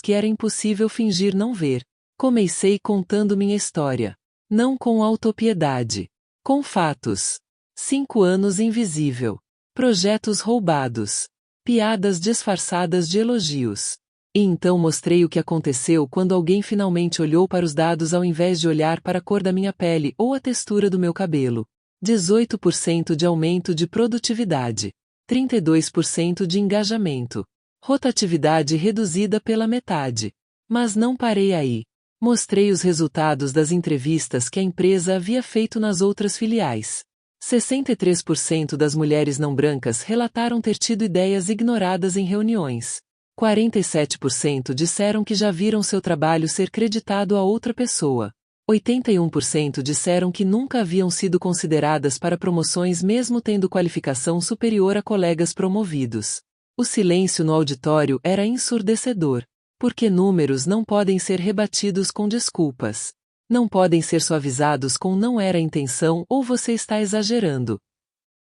que era impossível fingir não ver. Comecei contando minha história. Não com autopiedade. Com fatos. 5 anos invisível. Projetos roubados. Piadas disfarçadas de elogios. E então mostrei o que aconteceu quando alguém finalmente olhou para os dados ao invés de olhar para a cor da minha pele ou a textura do meu cabelo. 18% de aumento de produtividade. 32% de engajamento. Rotatividade reduzida pela metade. Mas não parei aí. Mostrei os resultados das entrevistas que a empresa havia feito nas outras filiais. 63% das mulheres não brancas relataram ter tido ideias ignoradas em reuniões. 47% disseram que já viram seu trabalho ser creditado a outra pessoa. 81% disseram que nunca haviam sido consideradas para promoções mesmo tendo qualificação superior a colegas promovidos. O silêncio no auditório era ensurdecedor. Porque números não podem ser rebatidos com desculpas. Não podem ser suavizados com não era a intenção ou você está exagerando.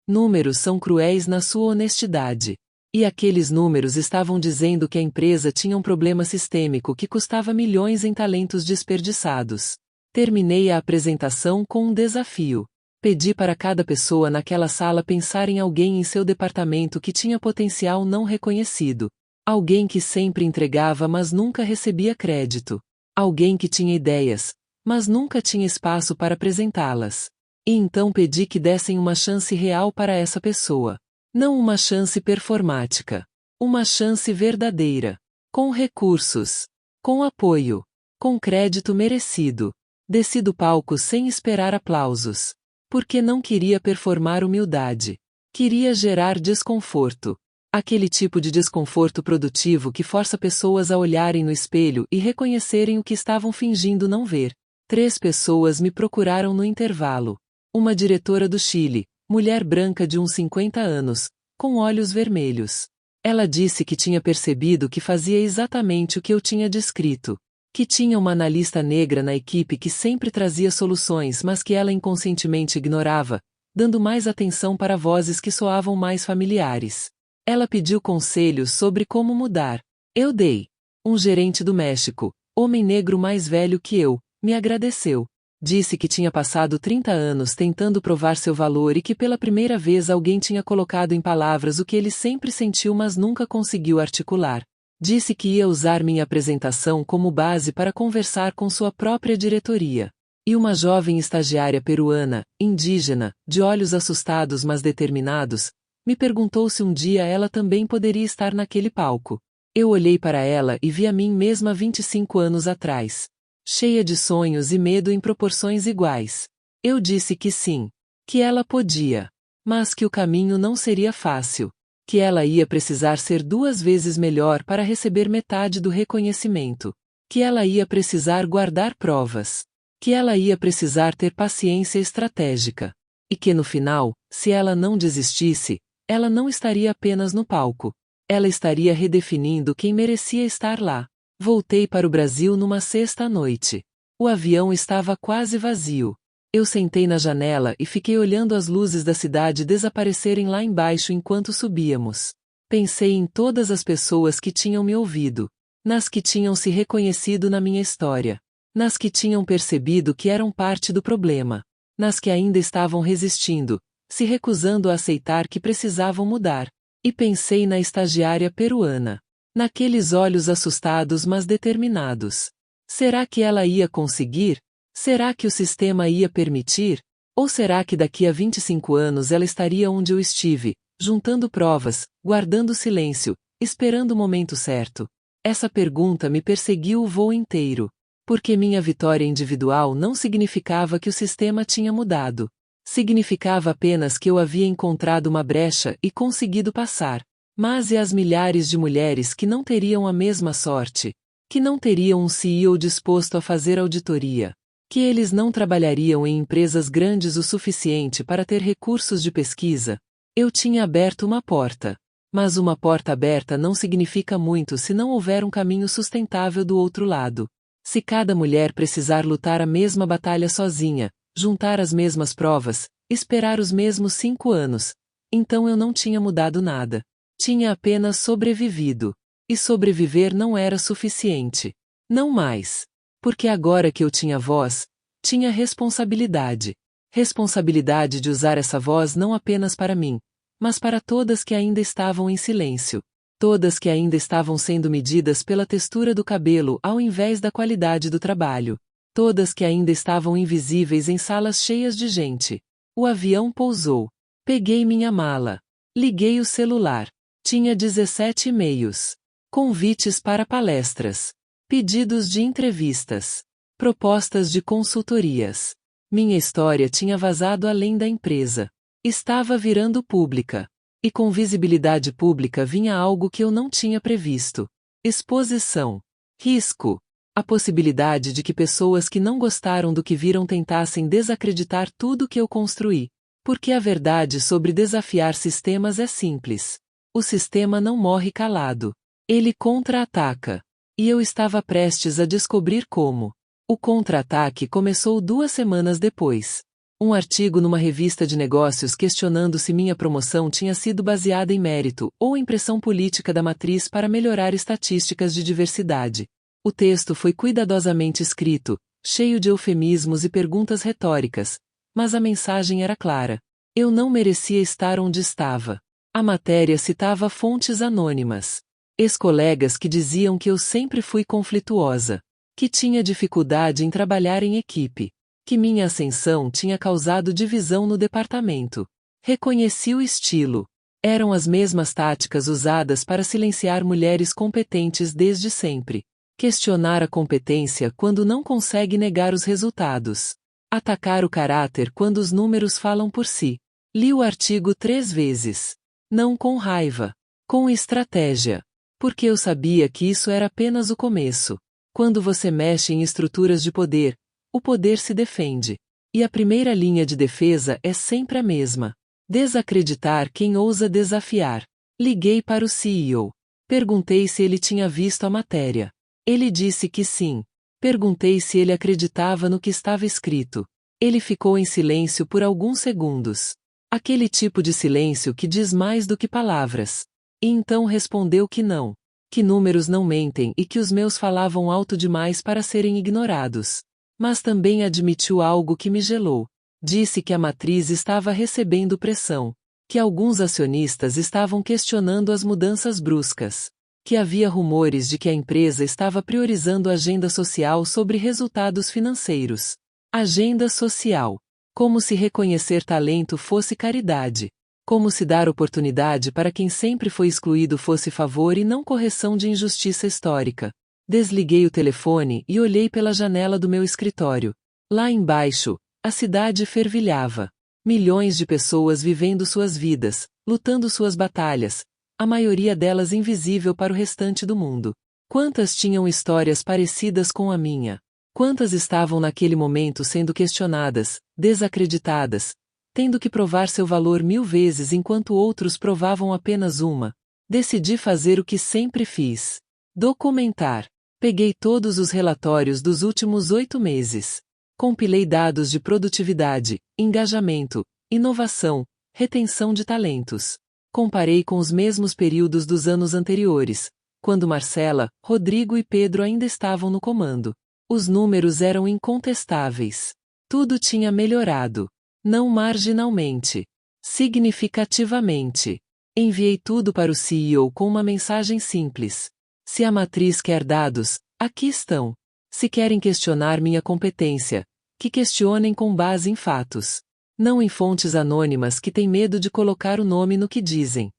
Números são cruéis na sua honestidade. E aqueles números estavam dizendo que a empresa tinha um problema sistêmico que custava milhões em talentos desperdiçados. Terminei a apresentação com um desafio. Pedi para cada pessoa naquela sala pensar em alguém em seu departamento que tinha potencial não reconhecido. Alguém que sempre entregava mas nunca recebia crédito. Alguém que tinha ideias, mas nunca tinha espaço para apresentá-las. E então pedi que dessem uma chance real para essa pessoa. Não uma chance performática. Uma chance verdadeira. Com recursos. Com apoio. Com crédito merecido. Desci do palco sem esperar aplausos. Porque não queria performar humildade. Queria gerar desconforto. Aquele tipo de desconforto produtivo que força pessoas a olharem no espelho e reconhecerem o que estavam fingindo não ver. 3 pessoas me procuraram no intervalo. Uma diretora do Chile, mulher branca de uns 50 anos, com olhos vermelhos. Ela disse que tinha percebido que fazia exatamente o que eu tinha descrito. Que tinha uma analista negra na equipe que sempre trazia soluções mas que ela inconscientemente ignorava, dando mais atenção para vozes que soavam mais familiares. Ela pediu conselhos sobre como mudar. Eu dei. Um gerente do México, homem negro mais velho que eu, me agradeceu. Disse que tinha passado 30 anos tentando provar seu valor e que pela primeira vez alguém tinha colocado em palavras o que ele sempre sentiu mas nunca conseguiu articular. Disse que ia usar minha apresentação como base para conversar com sua própria diretoria. E uma jovem estagiária peruana, indígena, de olhos assustados mas determinados, me perguntou se um dia ela também poderia estar naquele palco. Eu olhei para ela e vi a mim mesma 25 anos atrás. Cheia de sonhos e medo em proporções iguais. Eu disse que sim. Que ela podia. Mas que o caminho não seria fácil. Que ela ia precisar ser 2 vezes melhor para receber metade do reconhecimento. Que ela ia precisar guardar provas. Que ela ia precisar ter paciência estratégica. E que no final, se ela não desistisse, ela não estaria apenas no palco. Ela estaria redefinindo quem merecia estar lá. Voltei para o Brasil numa sexta noite. O avião estava quase vazio. Eu sentei na janela e fiquei olhando as luzes da cidade desaparecerem lá embaixo enquanto subíamos. Pensei em todas as pessoas que tinham me ouvido, nas que tinham se reconhecido na minha história, nas que tinham percebido que eram parte do problema, nas que ainda estavam resistindo, se recusando a aceitar que precisavam mudar. E pensei na estagiária peruana, naqueles olhos assustados mas determinados. Será que ela ia conseguir? Será que o sistema ia permitir? Ou será que daqui a 25 anos ela estaria onde eu estive, juntando provas, guardando silêncio, esperando o momento certo? Essa pergunta me perseguiu o voo inteiro. Porque minha vitória individual não significava que o sistema tinha mudado. Significava apenas que eu havia encontrado uma brecha e conseguido passar. Mas e as milhares de mulheres que não teriam a mesma sorte? Que não teriam um CEO disposto a fazer auditoria? Que eles não trabalhariam em empresas grandes o suficiente para ter recursos de pesquisa? Eu tinha aberto uma porta. Mas uma porta aberta não significa muito se não houver um caminho sustentável do outro lado. Se cada mulher precisar lutar a mesma batalha sozinha, juntar as mesmas provas, esperar os mesmos 5 anos, então eu não tinha mudado nada. Tinha apenas sobrevivido. E sobreviver não era suficiente. Não mais. Porque agora que eu tinha voz, tinha responsabilidade. Responsabilidade de usar essa voz não apenas para mim, mas para todas que ainda estavam em silêncio. Todas que ainda estavam sendo medidas pela textura do cabelo ao invés da qualidade do trabalho. Todas que ainda estavam invisíveis em salas cheias de gente. O avião pousou. Peguei minha mala. Liguei o celular. Tinha 17 e-mails. Convites para palestras. Pedidos de entrevistas. Propostas de consultorias. Minha história tinha vazado além da empresa. Estava virando pública. E com visibilidade pública vinha algo que eu não tinha previsto. Exposição. Risco. A possibilidade de que pessoas que não gostaram do que viram tentassem desacreditar tudo que eu construí. Porque a verdade sobre desafiar sistemas é simples. O sistema não morre calado. Ele contra-ataca. E eu estava prestes a descobrir como. O contra-ataque começou 2 semanas depois. Um artigo numa revista de negócios questionando se minha promoção tinha sido baseada em mérito ou em pressão política da matriz para melhorar estatísticas de diversidade. O texto foi cuidadosamente escrito, cheio de eufemismos e perguntas retóricas, mas a mensagem era clara. Eu não merecia estar onde estava. A matéria citava fontes anônimas. Ex-colegas que diziam que eu sempre fui conflituosa, que tinha dificuldade em trabalhar em equipe, que minha ascensão tinha causado divisão no departamento. Reconheci o estilo. Eram as mesmas táticas usadas para silenciar mulheres competentes desde sempre. Questionar a competência quando não consegue negar os resultados. Atacar o caráter quando os números falam por si. Li o artigo 3 vezes. Não com raiva. Com estratégia. Porque eu sabia que isso era apenas o começo. Quando você mexe em estruturas de poder, o poder se defende. E a primeira linha de defesa é sempre a mesma. Desacreditar quem ousa desafiar. Liguei para o CEO. Perguntei se ele tinha visto a matéria. Ele disse que sim. Perguntei se ele acreditava no que estava escrito. Ele ficou em silêncio por alguns segundos. Aquele tipo de silêncio que diz mais do que palavras. E então respondeu que não. Que números não mentem e que os meus falavam alto demais para serem ignorados. Mas também admitiu algo que me gelou. Disse que a matriz estava recebendo pressão. Que alguns acionistas estavam questionando as mudanças bruscas. Que havia rumores de que a empresa estava priorizando agenda social sobre resultados financeiros. Agenda social. Como se reconhecer talento fosse caridade. Como se dar oportunidade para quem sempre foi excluído fosse favor e não correção de injustiça histórica. Desliguei o telefone e olhei pela janela do meu escritório. Lá embaixo, a cidade fervilhava. Milhões de pessoas vivendo suas vidas, lutando suas batalhas, a maioria delas invisível para o restante do mundo. Quantas tinham histórias parecidas com a minha? Quantas estavam naquele momento sendo questionadas, desacreditadas, tendo que provar seu valor 1000 vezes enquanto outros provavam apenas uma? Decidi fazer o que sempre fiz: documentar. Peguei todos os relatórios dos últimos 8 meses. Compilei dados de produtividade, engajamento, inovação, retenção de talentos. Comparei com os mesmos períodos dos anos anteriores, quando Marcela, Rodrigo e Pedro ainda estavam no comando. Os números eram incontestáveis. Tudo tinha melhorado. Não marginalmente. Significativamente. Enviei tudo para o CEO com uma mensagem simples: se a matriz quer dados, aqui estão. Se querem questionar minha competência, que questionem com base em fatos. Não em fontes anônimas que têm medo de colocar o nome no que dizem.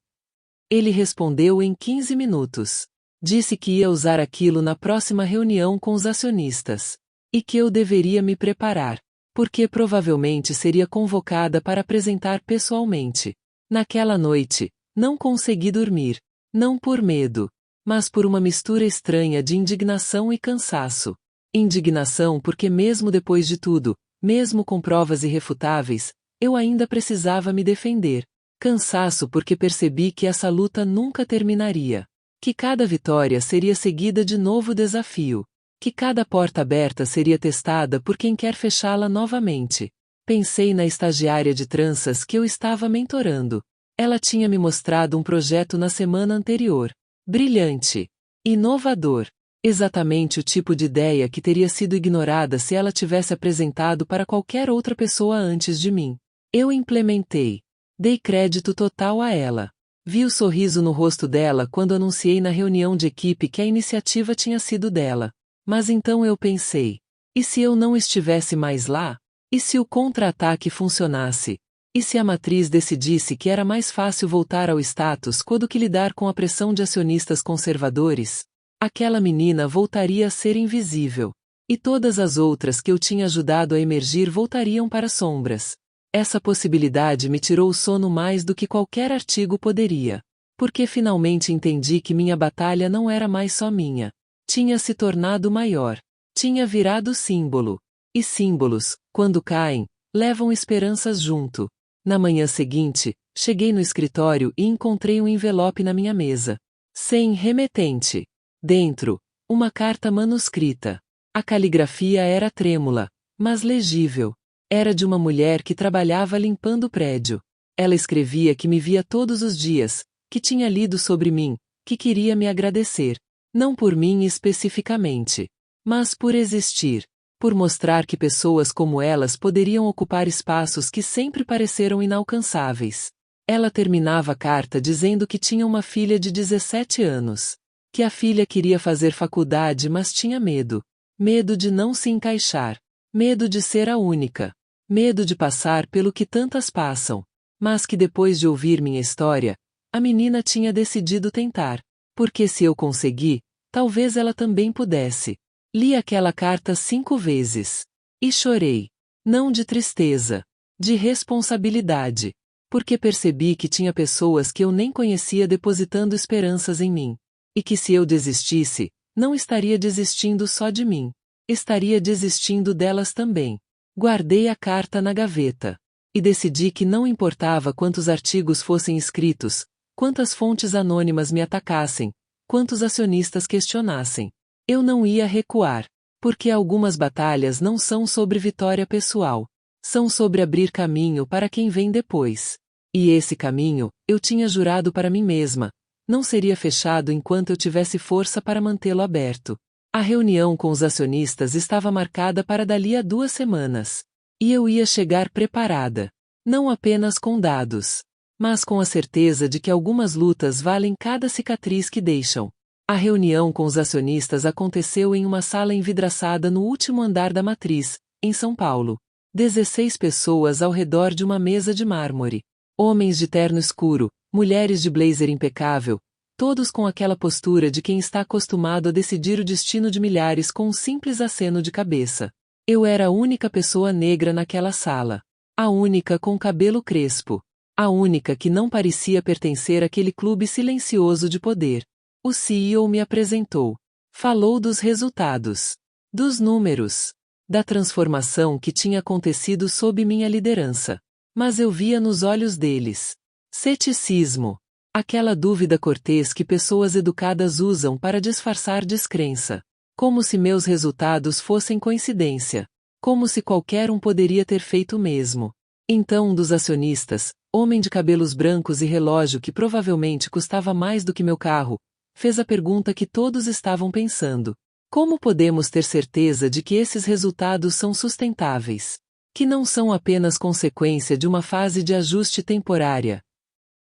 Ele respondeu em 15 minutos. Disse que ia usar aquilo na próxima reunião com os acionistas. E que eu deveria me preparar, porque provavelmente seria convocada para apresentar pessoalmente. Naquela noite, não consegui dormir. Não por medo, mas por uma mistura estranha de indignação e cansaço. Indignação porque mesmo depois de tudo, mesmo com provas irrefutáveis, eu ainda precisava me defender. Cansaço porque percebi que essa luta nunca terminaria. Que cada vitória seria seguida de novo desafio. Que cada porta aberta seria testada por quem quer fechá-la novamente. Pensei na estagiária de tranças que eu estava mentorando. Ela tinha me mostrado um projeto na semana anterior. Brilhante. Inovador. Exatamente o tipo de ideia que teria sido ignorada se ela tivesse apresentado para qualquer outra pessoa antes de mim. Eu implementei. Dei crédito total a ela. Vi o sorriso no rosto dela quando anunciei na reunião de equipe que a iniciativa tinha sido dela. Mas então eu pensei: e se eu não estivesse mais lá? E se o contra-ataque funcionasse? E se a matriz decidisse que era mais fácil voltar ao status quo do que lidar com a pressão de acionistas conservadores? Aquela menina voltaria a ser invisível. E todas as outras que eu tinha ajudado a emergir voltariam para as sombras. Essa possibilidade me tirou o sono mais do que qualquer artigo poderia. Porque finalmente entendi que minha batalha não era mais só minha. Tinha se tornado maior. Tinha virado símbolo. E símbolos, quando caem, levam esperanças junto. Na manhã seguinte, cheguei no escritório e encontrei um envelope na minha mesa. Sem remetente. Dentro, uma carta manuscrita. A caligrafia era trêmula, mas legível. Era de uma mulher que trabalhava limpando o prédio. Ela escrevia que me via todos os dias, que tinha lido sobre mim, que queria me agradecer. Não por mim especificamente, mas por existir. Por mostrar que pessoas como elas poderiam ocupar espaços que sempre pareceram inalcançáveis. Ela terminava a carta dizendo que tinha uma filha de 17 anos. Que a filha queria fazer faculdade, mas tinha medo. Medo de não se encaixar. Medo de ser a única. Medo de passar pelo que tantas passam. Mas que depois de ouvir minha história, a menina tinha decidido tentar. Porque se eu consegui, talvez ela também pudesse. Li aquela carta 5 vezes. E chorei. Não de tristeza. De responsabilidade. Porque percebi que tinha pessoas que eu nem conhecia depositando esperanças em mim. E que se eu desistisse, não estaria desistindo só de mim. Estaria desistindo delas também. Guardei a carta na gaveta. E decidi que não importava quantos artigos fossem escritos, quantas fontes anônimas me atacassem, quantos acionistas questionassem. Eu não ia recuar. Porque algumas batalhas não são sobre vitória pessoal. São sobre abrir caminho para quem vem depois. E esse caminho, eu tinha jurado para mim mesma, não seria fechado enquanto eu tivesse força para mantê-lo aberto. A reunião com os acionistas estava marcada para dali a 2 semanas. E eu ia chegar preparada. Não apenas com dados, mas com a certeza de que algumas lutas valem cada cicatriz que deixam. A reunião com os acionistas aconteceu em uma sala envidraçada no último andar da Matriz, em São Paulo. 16 pessoas ao redor de uma mesa de mármore. Homens de terno escuro, mulheres de blazer impecável, todos com aquela postura de quem está acostumado a decidir o destino de milhares com um simples aceno de cabeça. Eu era a única pessoa negra naquela sala. A única com cabelo crespo. A única que não parecia pertencer àquele clube silencioso de poder. O CEO me apresentou. Falou dos resultados. Dos números. Da transformação que tinha acontecido sob minha liderança. Mas eu via nos olhos deles ceticismo. Aquela dúvida cortês que pessoas educadas usam para disfarçar descrença. Como se meus resultados fossem coincidência. Como se qualquer um poderia ter feito o mesmo. Então um dos acionistas, homem de cabelos brancos e relógio que provavelmente custava mais do que meu carro, fez a pergunta que todos estavam pensando. Como podemos ter certeza de que esses resultados são sustentáveis? Que não são apenas consequência de uma fase de ajuste temporária?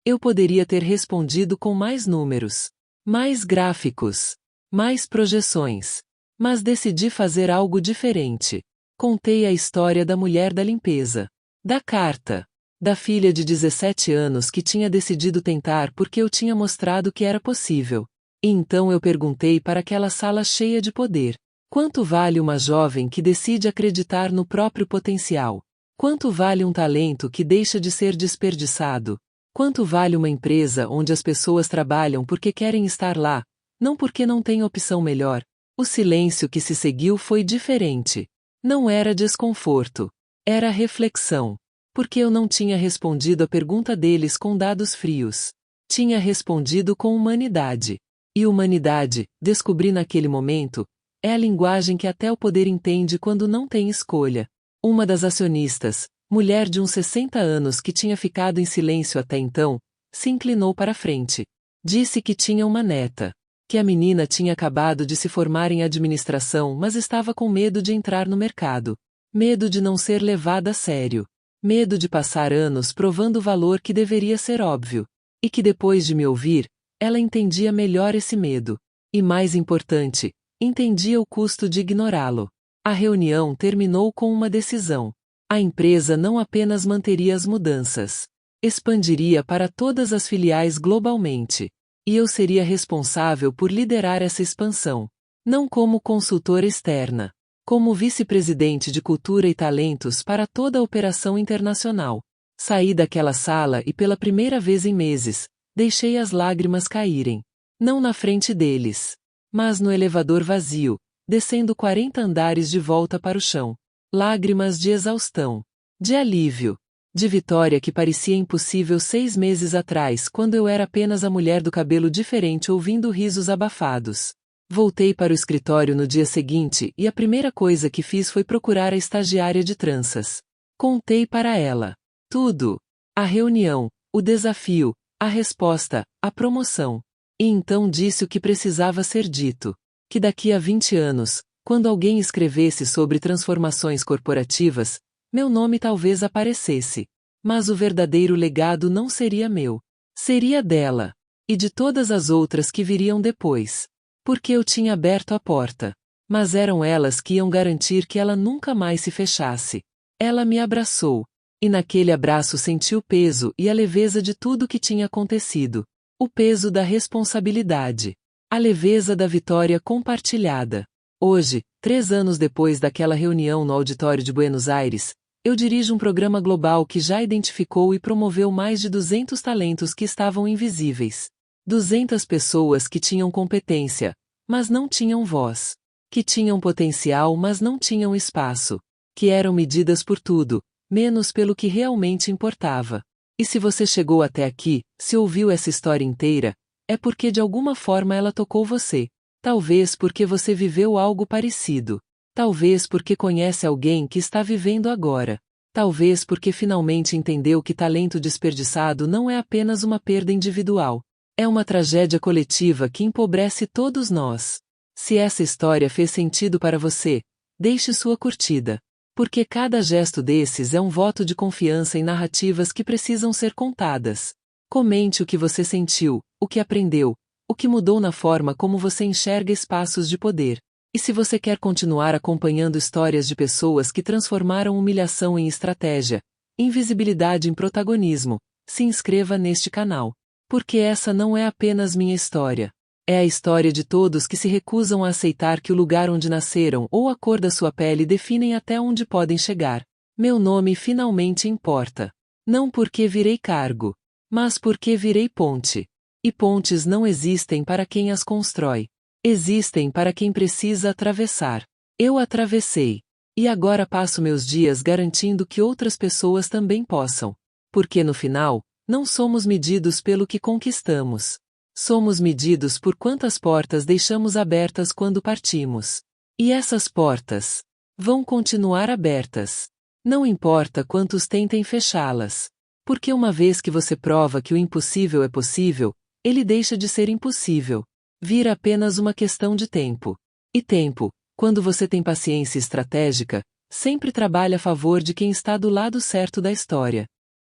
Eu poderia ter respondido com mais números, mais gráficos, mais projeções. Mas decidi fazer algo diferente. Contei a história da mulher da limpeza, da carta, da filha de 17 anos que tinha decidido tentar porque eu tinha mostrado que era possível. E então eu perguntei para aquela sala cheia de poder: quanto vale uma jovem que decide acreditar no próprio potencial? Quanto vale um talento que deixa de ser desperdiçado? Quanto vale uma empresa onde as pessoas trabalham porque querem estar lá, não porque não têm opção melhor? O silêncio que se seguiu foi diferente. Não era desconforto. Era reflexão. Porque eu não tinha respondido a pergunta deles com dados frios. Tinha respondido com humanidade. E humanidade, descobri naquele momento, é a linguagem que até o poder entende quando não tem escolha. Uma das acionistas, mulher de uns 60 anos que tinha ficado em silêncio até então, se inclinou para a frente. Disse que tinha uma neta. Que a menina tinha acabado de se formar em administração, mas estava com medo de entrar no mercado. Medo de não ser levada a sério. Medo de passar anos provando o valor que deveria ser óbvio. E que depois de me ouvir, ela entendia melhor esse medo. E mais importante, entendia o custo de ignorá-lo. A reunião terminou com uma decisão. A empresa não apenas manteria as mudanças. Expandiria para todas as filiais globalmente. E eu seria responsável por liderar essa expansão. Não como consultora externa. Como vice-presidente de cultura e talentos para toda a operação internacional. Saí daquela sala e pela primeira vez em meses, deixei as lágrimas caírem. Não na frente deles. Mas no elevador vazio, descendo 40 andares de volta para o chão. Lágrimas de exaustão. De alívio. De vitória que parecia impossível 6 meses atrás quando eu era apenas a mulher do cabelo diferente ouvindo risos abafados. Voltei para o escritório no dia seguinte e a primeira coisa que fiz foi procurar a estagiária de tranças. Contei para ela. Tudo. A reunião, o desafio, a resposta, a promoção. E então disse o que precisava ser dito. Que daqui a 20 anos, quando alguém escrevesse sobre transformações corporativas, meu nome talvez aparecesse. Mas o verdadeiro legado não seria meu. Seria dela. E de todas as outras que viriam depois. Porque eu tinha aberto a porta. Mas eram elas que iam garantir que ela nunca mais se fechasse. Ela me abraçou. E naquele abraço senti o peso e a leveza de tudo que tinha acontecido. O peso da responsabilidade. A leveza da vitória compartilhada. Hoje, 3 anos depois daquela reunião no auditório de Buenos Aires, eu dirijo um programa global que já identificou e promoveu mais de 200 talentos que estavam invisíveis. 200 pessoas que tinham competência, mas não tinham voz. Que tinham potencial, mas não tinham espaço. Que eram medidas por tudo, menos pelo que realmente importava. E se você chegou até aqui, se ouviu essa história inteira, é porque de alguma forma ela tocou você. Talvez porque você viveu algo parecido. Talvez porque conhece alguém que está vivendo agora. Talvez porque finalmente entendeu que talento desperdiçado não é apenas uma perda individual. É uma tragédia coletiva que empobrece todos nós. Se essa história fez sentido para você, deixe sua curtida. Porque cada gesto desses é um voto de confiança em narrativas que precisam ser contadas. Comente o que você sentiu, o que aprendeu, o que mudou na forma como você enxerga espaços de poder. E se você quer continuar acompanhando histórias de pessoas que transformaram humilhação em estratégia, invisibilidade em protagonismo, se inscreva neste canal. Porque essa não é apenas minha história. É a história de todos que se recusam a aceitar que o lugar onde nasceram ou a cor da sua pele definem até onde podem chegar. Meu nome finalmente importa. Não porque virei cargo, mas porque virei ponte. E pontes não existem para quem as constrói. Existem para quem precisa atravessar. Eu atravessei. E agora passo meus dias garantindo que outras pessoas também possam. Porque no final, Não somos medidos pelo que conquistamos. Somos medidos por quantas portas deixamos abertas quando partimos. E essas portas vão continuar abertas. Não importa quantos tentem fechá-las. Porque uma vez que você prova que o impossível é possível, ele deixa de ser impossível. Vira apenas uma questão de tempo. E tempo, quando você tem paciência estratégica, sempre trabalha a favor de quem está do lado certo da história.